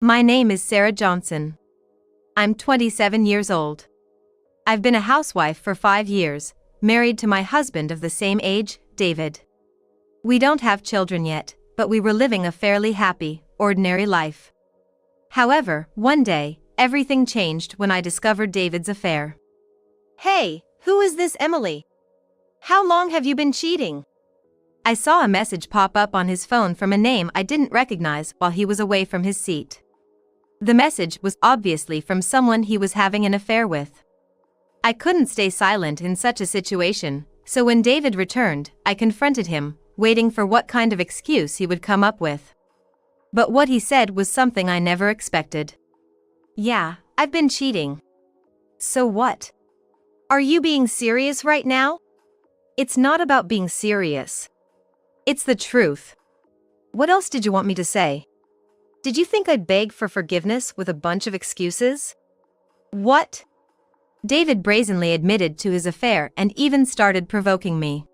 My name is Sarah Johnson. I'm 27 years old. I've been a housewife for 5 years, married to my husband of the same age, David. We don't have children yet, but we were living a fairly happy, ordinary life. However, one day, everything changed when I discovered David's affair. Hey, who is this Emily? How long have you been cheating? I saw a message pop up on his phone from a name I didn't recognize while he was away from his seat. The message was obviously from someone he was having an affair with. I couldn't stay silent in such a situation, so when David returned, I confronted him, waiting for what kind of excuse he would come up with. But what he said was something I never expected. Yeah, I've been cheating. So what? Are you being serious right now? It's not about being serious. It's the truth. What else did you want me to say? Did you think I'd beg for forgiveness with a bunch of excuses? What? David brazenly admitted to his affair and even started provoking me.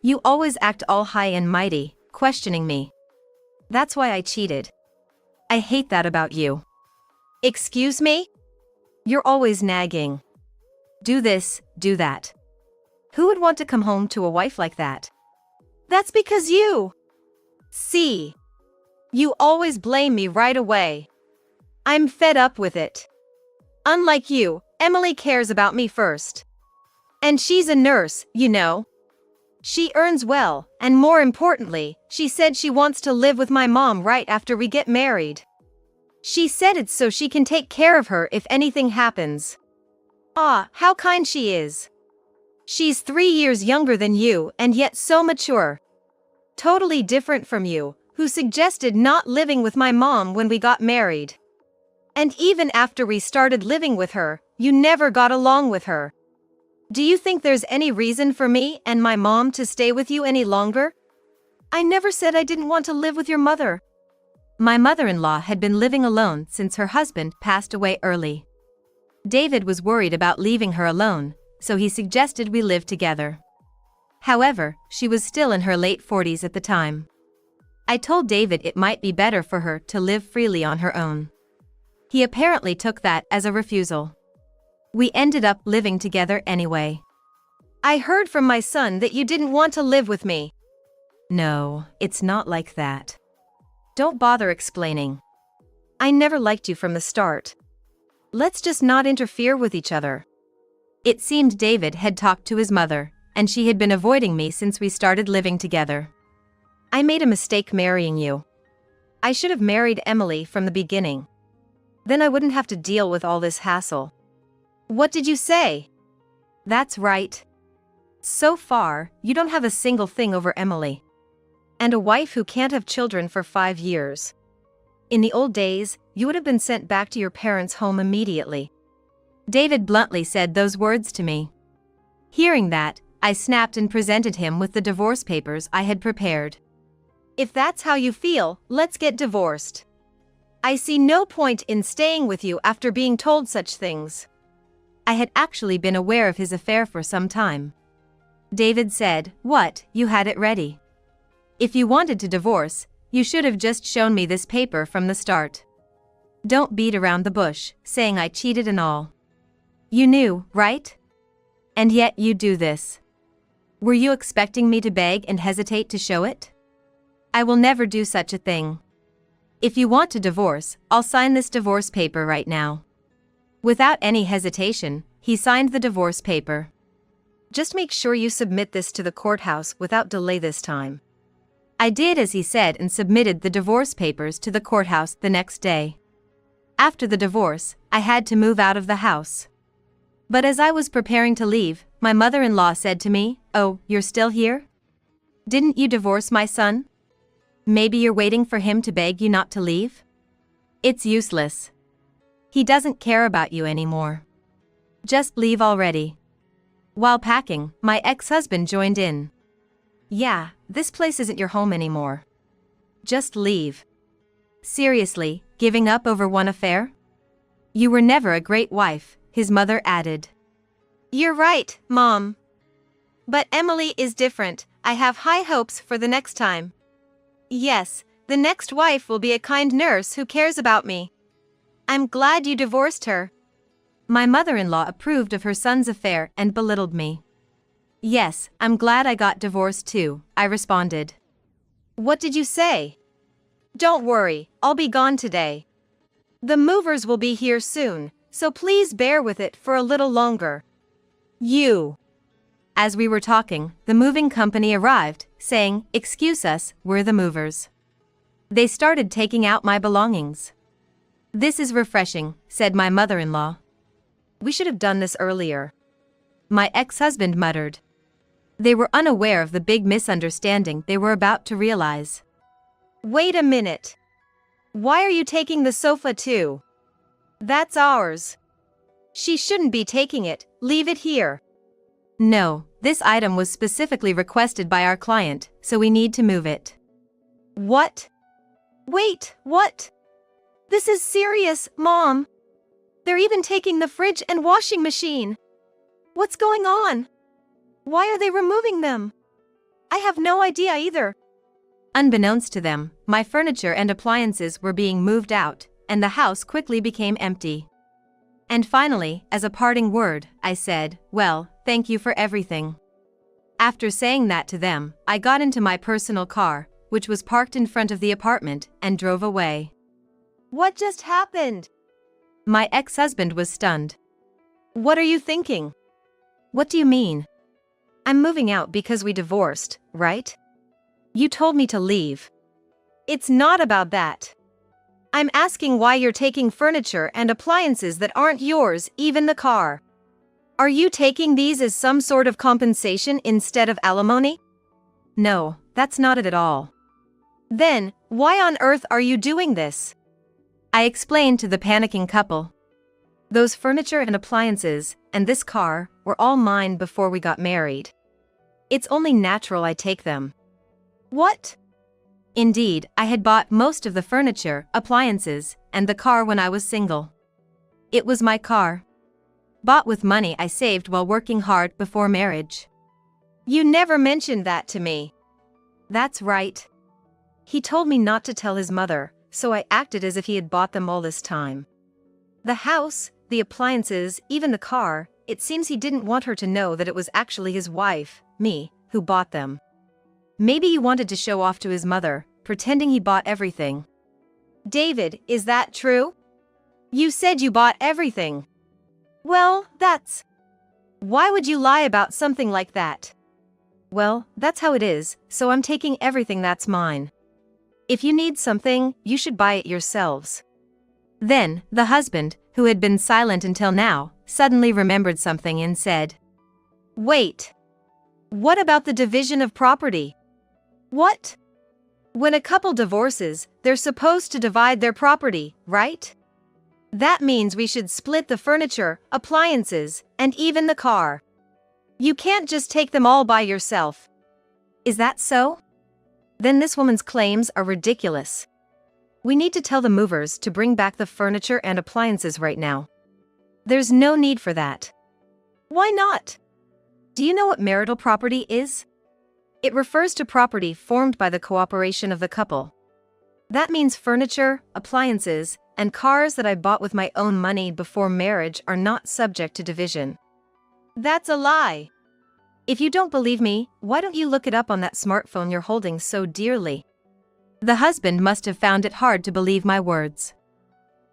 You always act all high and mighty, questioning me. That's why I cheated. I hate that about you. Excuse me? You're always nagging. Do this, do that. Who would want to come home to a wife like that? That's because you. See. You always blame me right away. I'm fed up with it. Unlike you, Emily cares about me first. And she's a nurse, you know. She earns well, and more importantly, she said she wants to live with my mom right after we get married. She said it's so she can take care of her if anything happens. Ah, how kind she is. She's 3 years younger than you and yet so mature. Totally different from you, who suggested not living with my mom when we got married. And even after we started living with her, you never got along with her. Do you think there's any reason for me and my mom to stay with you any longer? I never said I didn't want to live with your mother. My mother-in-law had been living alone since her husband passed away early. David was worried about leaving her alone, so he suggested we live together. However, she was still in her late 40s at the time. I told David it might be better for her to live freely on her own. He apparently took that as a refusal. We ended up living together anyway. I heard from my son that you didn't want to live with me. No, it's not like that. Don't bother explaining. I never liked you from the start. Let's just not interfere with each other. It seemed David had talked to his mother, and she had been avoiding me since we started living together. I made a mistake marrying you. I should have married Emily from the beginning. Then I wouldn't have to deal with all this hassle. What did you say? That's right. So far, you don't have a single thing over Emily. And a wife who can't have children for 5 years. In the old days, you would have been sent back to your parents' home immediately. David bluntly said those words to me. Hearing that, I snapped and presented him with the divorce papers I had prepared. If that's how you feel, let's get divorced. I see no point in staying with you after being told such things. I had actually been aware of his affair for some time. David said, "What, you had it ready? If you wanted to divorce, you should have just shown me this paper from the start. Don't beat around the bush, saying I cheated and all. You knew, right? And yet you do this. Were you expecting me to beg and hesitate to show it? I will never do such a thing. If you want to divorce, I'll sign this divorce paper right now." Without any hesitation, he signed the divorce paper. "Just make sure you submit this to the courthouse without delay this time." I did as he said and submitted the divorce papers to the courthouse the next day. After the divorce, I had to move out of the house. But as I was preparing to leave, my mother-in-law said to me, "Oh, you're still here? Didn't you divorce my son? Maybe you're waiting for him to beg you not to leave? It's useless. He doesn't care about you anymore. Just leave already." While packing, my ex-husband joined in. "Yeah, this place isn't your home anymore. Just leave. Seriously, giving up over one affair? You were never a great wife," his mother added. You're right, Mom. But Emily is different. I have high hopes for the next time. Yes, the The next wife will be a kind nurse who cares about me. I'm glad you divorced her. My mother-in-law approved of her son's affair and belittled me. Yes, I'm glad I got divorced too, I responded. What did you say? Don't worry, I'll be gone today. The movers will be here soon, so please bear with it for a little longer. You. As we were talking, the moving company arrived, saying, "Excuse us, we're the movers." They started taking out my belongings. "This is refreshing," said my mother-in-law. We should have done this earlier. My ex-husband muttered. They were unaware of the big misunderstanding they were about to realize. Wait a minute. Why are you taking the sofa too? That's ours. She shouldn't be taking it, leave it here. No, this item was specifically requested by our client, so we need to move it. What? Wait, what? This is serious, Mom. They're even taking the fridge and washing machine. What's going on? Why are they removing them? I have no idea either. Unbeknownst to them, my furniture and appliances were being moved out, and the house quickly became empty. And finally, as a parting word, I said, "Well, thank you for everything." After saying that to them, I got into my personal car, which was parked in front of the apartment, and drove away. What just happened? My ex-husband was stunned. What are you thinking? What do you mean? I'm moving out because we divorced, right? You told me to leave. It's not about that. I'm asking why you're taking furniture and appliances that aren't yours, even the car. Are you taking these as some sort of compensation instead of alimony? No, that's not it at all. Then, why on earth are you doing this? I explained to the panicking couple. Those furniture and appliances, and this car, were all mine before we got married. It's only natural I take them. What? Indeed, I had bought most of the furniture, appliances, and the car when I was single. It was my car. Bought with money I saved while working hard before marriage. You never mentioned that to me. That's right. He told me not to tell his mother, so I acted as if he had bought them all this time. The house, the appliances, even the car, it seems he didn't want her to know that it was actually his wife, me, who bought them. Maybe he wanted to show off to his mother, pretending he bought everything. David, is that true? You said you bought everything. Well, that's... Why would you lie about something like that? Well, that's how it is, so I'm taking everything that's mine. If you need something, you should buy it yourselves. Then, the husband, who had been silent until now, suddenly remembered something and said, Wait. What about the division of property? What? When a couple divorces, they're supposed to divide their property, right? That means we should split the furniture, appliances, and even the car. You can't just take them all by yourself. Is that so? Then this woman's claims are ridiculous. We need to tell the movers to bring back the furniture and appliances right now. There's no need for that. Why not? Do you know what marital property is? It refers to property formed by the cooperation of the couple. That means furniture, appliances, and cars that I bought with my own money before marriage are not subject to division. That's a lie. If you don't believe me, why don't you look it up on that smartphone you're holding so dearly? The husband must have found it hard to believe my words.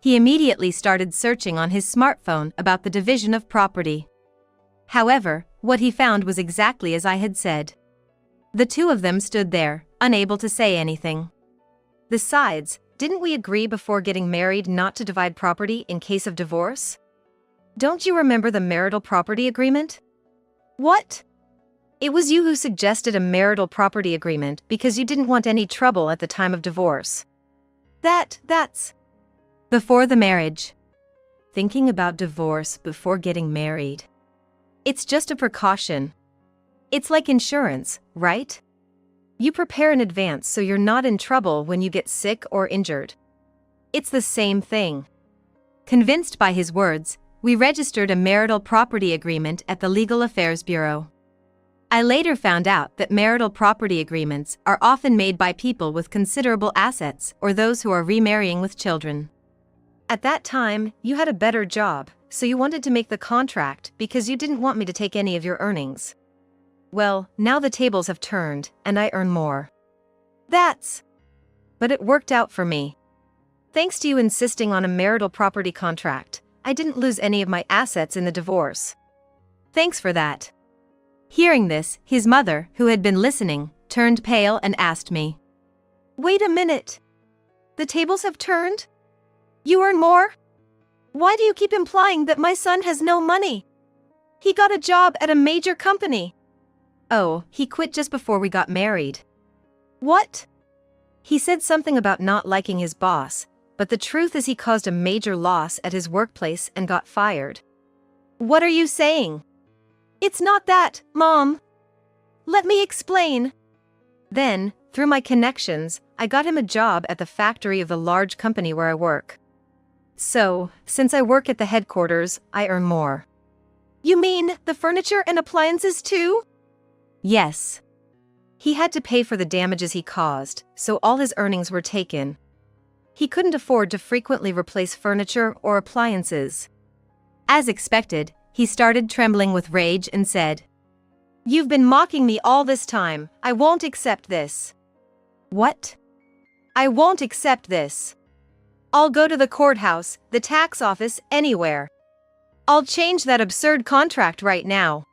He immediately started searching on his smartphone about the division of property. However, what he found was exactly as I had said. The two of them stood there, unable to say anything. Besides, didn't we agree before getting married not to divide property in case of divorce? Don't you remember the marital property agreement? What? It was you who suggested a marital property agreement because you didn't want any trouble at the time of divorce. That's... Before the marriage. Thinking about divorce before getting married. It's just a precaution. It's like insurance, right? You prepare in advance so you're not in trouble when you get sick or injured. It's the same thing. Convinced by his words, we registered a marital property agreement at the Legal Affairs Bureau. I later found out that marital property agreements are often made by people with considerable assets or those who are remarrying with children. At that time, you had a better job, so you wanted to make the contract because you didn't want me to take any of your earnings. Well, now the tables have turned, and I earn more. But it worked out for me. Thanks to you insisting on a marital property contract, I didn't lose any of my assets in the divorce. Thanks for that. Hearing this, his mother, who had been listening, turned pale and asked me, Wait a minute. The tables have turned? You earn more? Why do you keep implying that my son has no money? He got a job at a major company. Oh, he quit just before we got married. What? He said something about not liking his boss, but the truth is he caused a major loss at his workplace and got fired. What are you saying? It's not that, Mom. Let me explain. Then, through my connections, I got him a job at the factory of the large company where I work. So, since I work at the headquarters, I earn more. You mean the furniture and appliances too? Yes. He had to pay for the damages he caused, so all his earnings were taken. He couldn't afford to frequently replace furniture or appliances. As expected, he started trembling with rage and said, You've been mocking me all this time. I won't accept this. What? I won't accept this. I'll go to the courthouse, the tax office, anywhere. I'll change that absurd contract right now.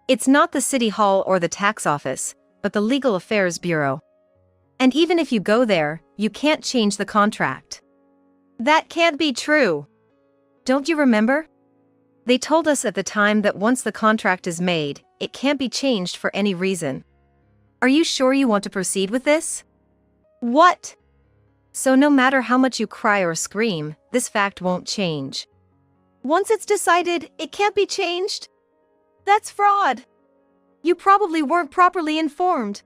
It's not the city hall or the tax office, but the Legal Affairs Bureau. And even if you go there, you can't change the contract. That can't be true. Don't you remember? They told us at the time that once the contract is made, it can't be changed for any reason. Are you sure you want to proceed with this? What? So no matter how much you cry or scream, this fact won't change. Once it's decided, it can't be changed? That's fraud. You probably weren't properly informed.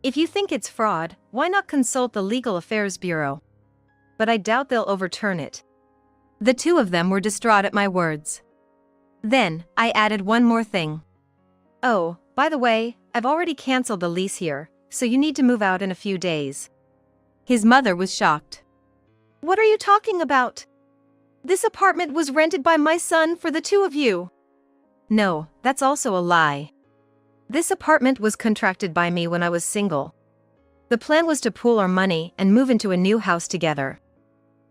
If you think it's fraud, why not consult the Legal Affairs Bureau? But I doubt they'll overturn it. The two of them were distraught at my words. Then, I added one more thing. Oh, by the way, I've already canceled the lease here, so you need to move out in a few days. His mother was shocked. What are you talking about? This apartment was rented by my son for the two of you. No, that's also a lie. This apartment was contracted by me when I was single. The plan was to pool our money and move into a new house together.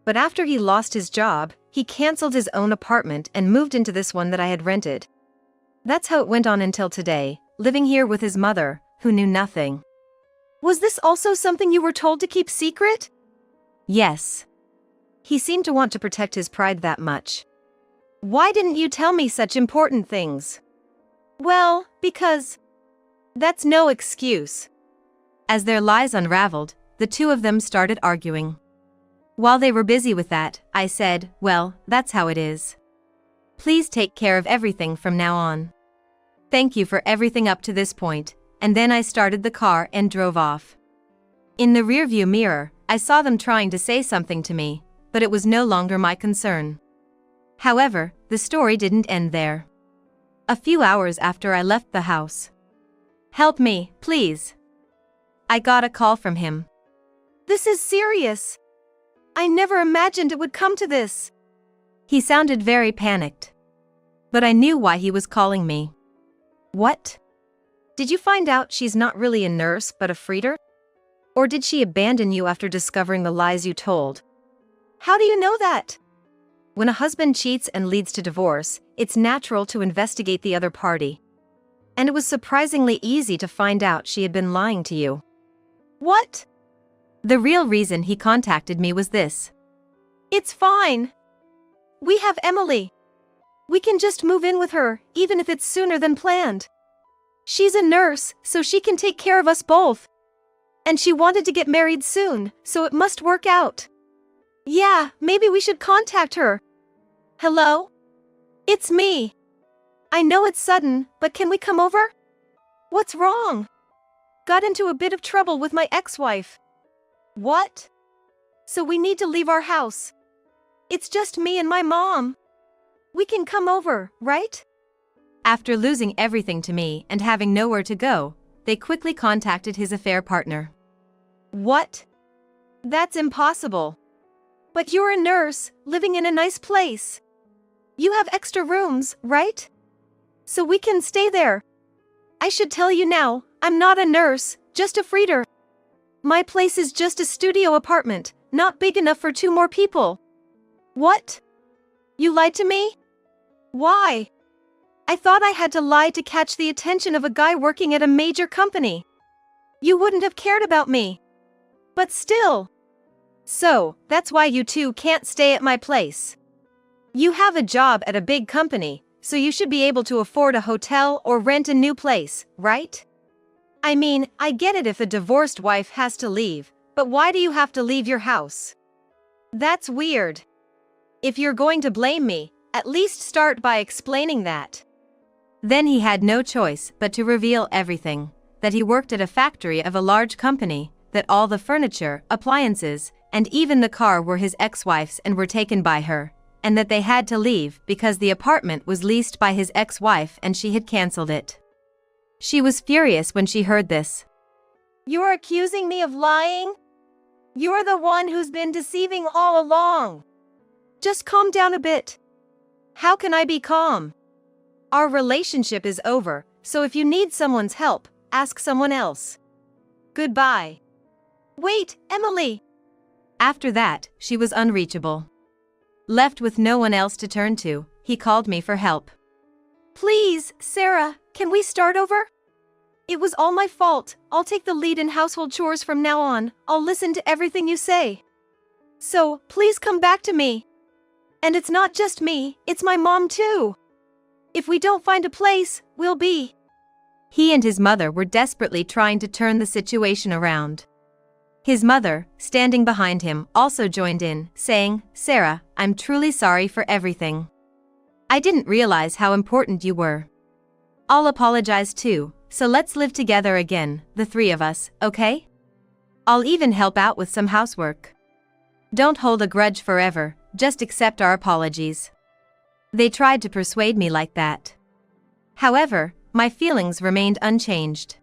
But after he lost his job, he canceled his own apartment and moved into this one that I had rented. That's how it went on until today, living here with his mother, who knew nothing. Was this also something you were told to keep secret? Yes. He seemed to want to protect his pride that much. Why didn't you tell me such important things? Well, because that's no excuse. As their lies unraveled, the two of them started arguing. While they were busy with that, I said, well, that's how it is. Please take care of everything from now on. Thank you for everything up to this point, and then I started the car and drove off. In the rearview mirror, I saw them trying to say something to me, but it was no longer my concern. However, the story didn't end there. A few hours after I left the house. Help me, please. I got a call from him. This is serious. I never imagined it would come to this. He sounded very panicked. But I knew why he was calling me. What? Did you find out she's not really a nurse but a freeter? Or did she abandon you after discovering the lies you told? How do you know that? When a husband cheats and leads to divorce, it's natural to investigate the other party. And it was surprisingly easy to find out she had been lying to you. What? The real reason he contacted me was this. It's fine. We have Emily. We can just move in with her, even if it's sooner than planned. She's a nurse, so she can take care of us both. And she wanted to get married soon, so it must work out. Yeah, maybe we should contact her. Hello? It's me. I know it's sudden, but can we come over? What's wrong? Got into a bit of trouble with my ex-wife. What? So we need to leave our house. It's just me and my mom. We can come over, right? After losing everything to me and having nowhere to go, they quickly contacted his affair partner. What? That's impossible. But you're a nurse, living in a nice place. You have extra rooms, right? So we can stay there. I should tell you now, I'm not a nurse, just a feeder. My place is just a studio apartment, not big enough for 2 more people. What? You lied to me? Why? I thought I had to lie to catch the attention of a guy working at a major company. You wouldn't have cared about me. But still. So, that's why you two can't stay at my place. You have a job at a big company, so you should be able to afford a hotel or rent a new place, right? I mean, I get it if a divorced wife has to leave, but why do you have to leave your house? That's weird. If you're going to blame me, at least start by explaining that. Then he had no choice but to reveal everything, that he worked at a factory of a large company, that all the furniture, appliances, and even the car were his ex-wife's and were taken by her, and that they had to leave because the apartment was leased by his ex-wife and she had cancelled it. She was furious when she heard this. You're accusing me of lying? You're the one who's been deceiving all along. Just calm down a bit. How can I be calm? Our relationship is over, so if you need someone's help, ask someone else. Goodbye. Wait, Emily! After that, she was unreachable. Left with no one else to turn to, he called me for help. Please, Sarah, can we start over? It was all my fault. I'll take the lead in household chores from now on. I'll listen to everything you say. So, please come back to me. And it's not just me, it's my mom too. If we don't find a place, we'll be. He and his mother were desperately trying to turn the situation around. His mother, standing behind him, also joined in, saying, Sarah, I'm truly sorry for everything. I didn't realize how important you were. I'll apologize too, so let's live together again, the 3 of us, okay? I'll even help out with some housework. Don't hold a grudge forever, just accept our apologies. They tried to persuade me like that. However, my feelings remained unchanged.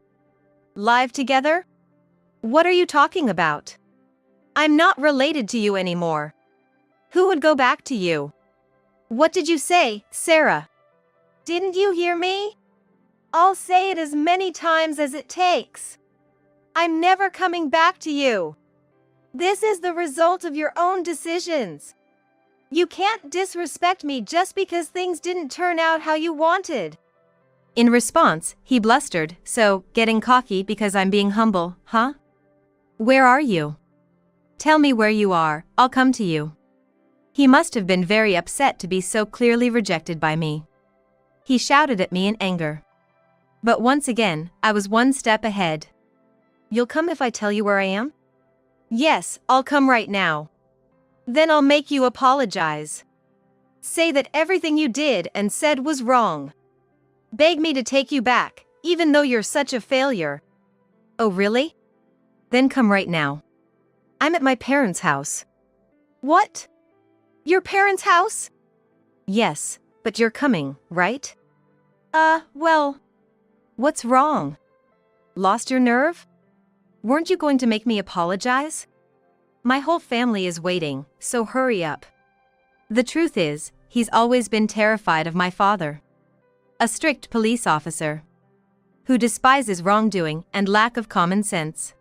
Live together? What are you talking about? I'm not related to you anymore. Who would go back to you? What did you say, Sarah? Didn't you hear me? I'll say it as many times as it takes. I'm never coming back to you. This is the result of your own decisions. You can't disrespect me just because things didn't turn out how you wanted. In response, he blustered, so, getting cocky because I'm being humble, huh? Where are you? Tell me where you are, I'll come to you. He must have been very upset to be so clearly rejected by me. He shouted at me in anger. But once again, I was one step ahead. You'll come if I tell you where I am? Yes, I'll come right now. Then I'll make you apologize. Say that everything you did and said was wrong. Beg me to take you back, even though you're such a failure. Oh really? Then come right now. I'm at my parents' house. What? Your parents' house? Yes, but you're coming, right? Well. What's wrong? Lost your nerve? Weren't you going to make me apologize? My whole family is waiting, so hurry up. The truth is, he's always been terrified of my father. A strict police officer. Who despises wrongdoing and lack of common sense.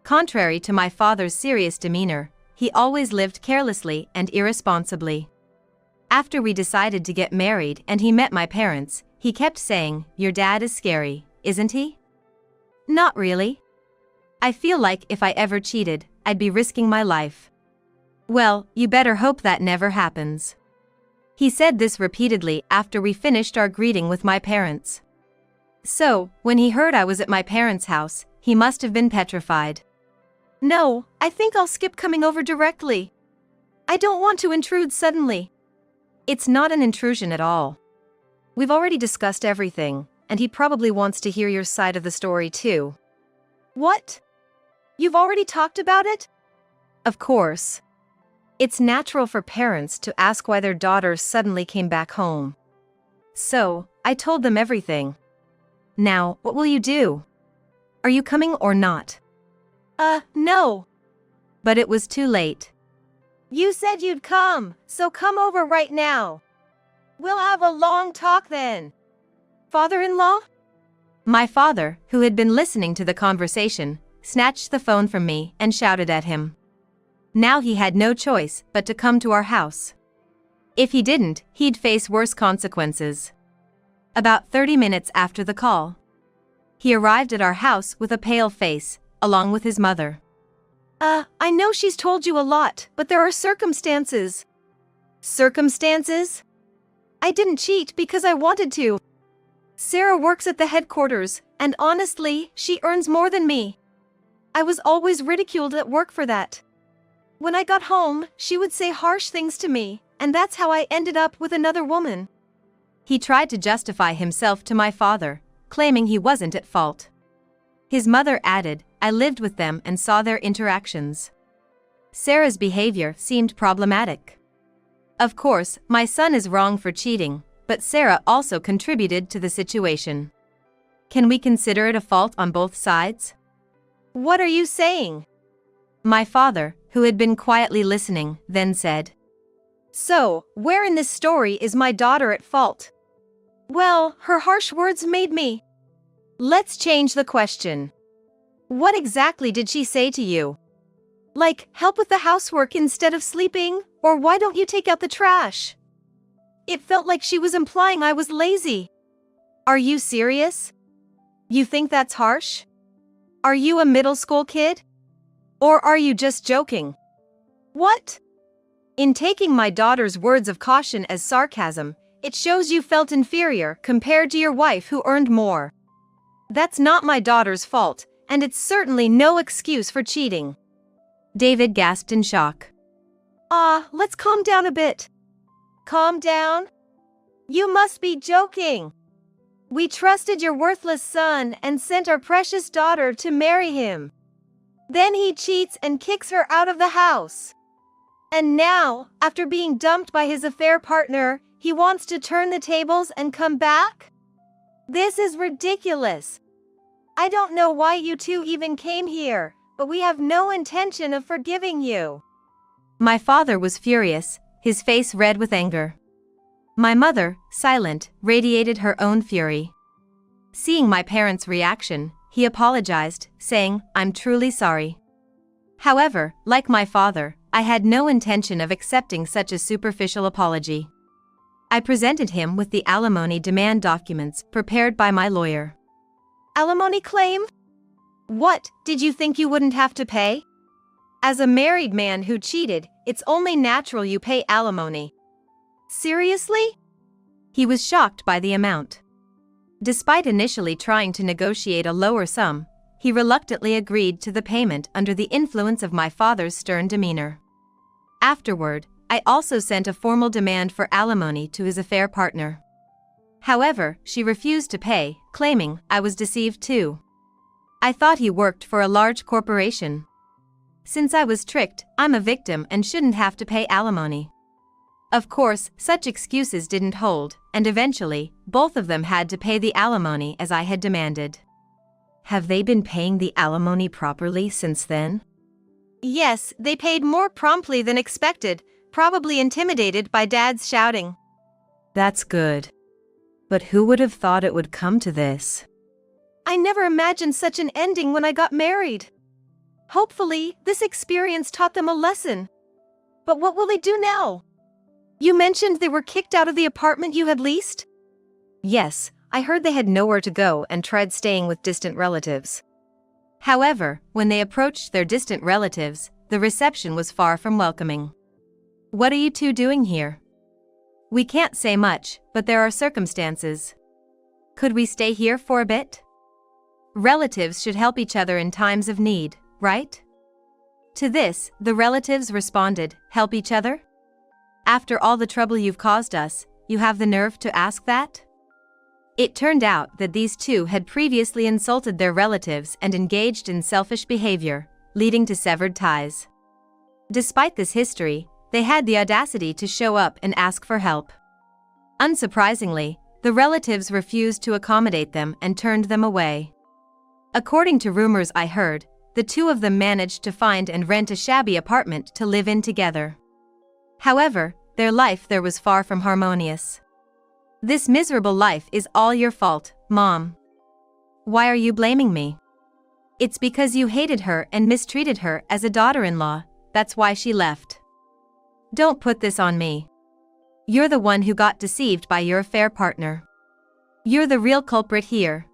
Contrary to my father's serious demeanor, he always lived carelessly and irresponsibly. After we decided to get married and he met my parents, he kept saying, "Your dad is scary, isn't he?" Not really. I feel like if I ever cheated, I'd be risking my life. Well, you better hope that never happens. He said this repeatedly after we finished our greeting with my parents. So, when he heard I was at my parents' house, he must have been petrified. No, I think I'll skip coming over directly. I don't want to intrude suddenly. It's not an intrusion at all. We've already discussed everything, and he probably wants to hear your side of the story too. What? You've already talked about it? Of course. It's natural for parents to ask why their daughters suddenly came back home. So, I told them everything. Now, what will you do? Are you coming or not? No. But it was too late. You said you'd come, so come over right now. We'll have a long talk then. Father-in-law? My father, who had been listening to the conversation, snatched the phone from me and shouted at him. Now he had no choice but to come to our house. If he didn't, he'd face worse consequences. About 30 minutes after the call, he arrived at our house with a pale face, along with his mother. I know she's told you a lot, but there are circumstances. Circumstances? I didn't cheat because I wanted to. Sarah works at the headquarters, and honestly, she earns more than me. I was always ridiculed at work for that. When I got home, she would say harsh things to me, and that's how I ended up with another woman. He tried to justify himself to my father, claiming he wasn't at fault. His mother added, I lived with them and saw their interactions. Sarah's behavior seemed problematic. Of course, my son is wrong for cheating, but Sarah also contributed to the situation. Can we consider it a fault on both sides? What are you saying? My father, who had been quietly listening, then said. So, where in this story is my daughter at fault? Well, her harsh words made me. Let's change the question. What exactly did she say to you? Like, help with the housework instead of sleeping, or why don't you take out the trash? It felt like she was implying I was lazy. Are you serious? You think that's harsh? Are you a middle school kid? Or are you just joking? What? In taking my daughter's words of caution as sarcasm, it shows you felt inferior compared to your wife who earned more. That's not my daughter's fault, and it's certainly no excuse for cheating. David gasped in shock. Let's calm down a bit. Calm down? You must be joking. We trusted your worthless son and sent our precious daughter to marry him. Then he cheats and kicks her out of the house. And now, after being dumped by his affair partner, he wants to turn the tables and come back? This is ridiculous. I don't know why you two even came here, but we have no intention of forgiving you. My father was furious, his face red with anger. My mother, silent, radiated her own fury. Seeing my parents' reaction, he apologized, saying, I'm truly sorry. However, like my father, I had no intention of accepting such a superficial apology. I presented him with the alimony demand documents prepared by my lawyer. Alimony claim? What, did you think you wouldn't have to pay? As a married man who cheated, it's only natural you pay alimony. Seriously? He was shocked by the amount. Despite initially trying to negotiate a lower sum, he reluctantly agreed to the payment under the influence of my father's stern demeanor. Afterward, I also sent a formal demand for alimony to his affair partner. However, she refused to pay, claiming I was deceived too. I thought he worked for a large corporation. Since I was tricked, I'm a victim and shouldn't have to pay alimony. Of course, such excuses didn't hold, and eventually, both of them had to pay the alimony as I had demanded. Have they been paying the alimony properly since then? Yes, they paid more promptly than expected, probably intimidated by Dad's shouting. That's good. But who would have thought it would come to this? I never imagined such an ending when I got married. Hopefully, this experience taught them a lesson. But what will they do now? You mentioned they were kicked out of the apartment you had leased? Yes, I heard they had nowhere to go and tried staying with distant relatives. However, when they approached their distant relatives, the reception was far from welcoming. What are you two doing here? We can't say much, but there are circumstances. Could we stay here for a bit? Relatives should help each other in times of need, right? To this, the relatives responded, help each other? After all the trouble you've caused us, you have the nerve to ask that? It turned out that these two had previously insulted their relatives and engaged in selfish behavior, leading to severed ties. Despite this history, they had the audacity to show up and ask for help. Unsurprisingly, The relatives refused to accommodate them and turned them away. According to rumors I heard, the two of them managed to find and rent a shabby apartment to live in together. However, their life there was far from harmonious. This miserable life is all your fault, Mom. Why are you blaming me? It's because you hated her and mistreated her as a daughter-in-law, that's why she left. Don't put this on me. You're the one who got deceived by your affair partner. You're the real culprit here.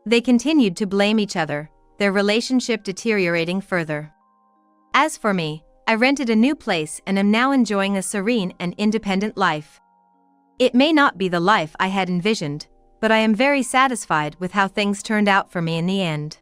They continued to blame each other, their relationship deteriorating further. As for me, I rented a new place and am now enjoying a serene and independent life. It may not be the life I had envisioned, but I am very satisfied with how things turned out for me in the end.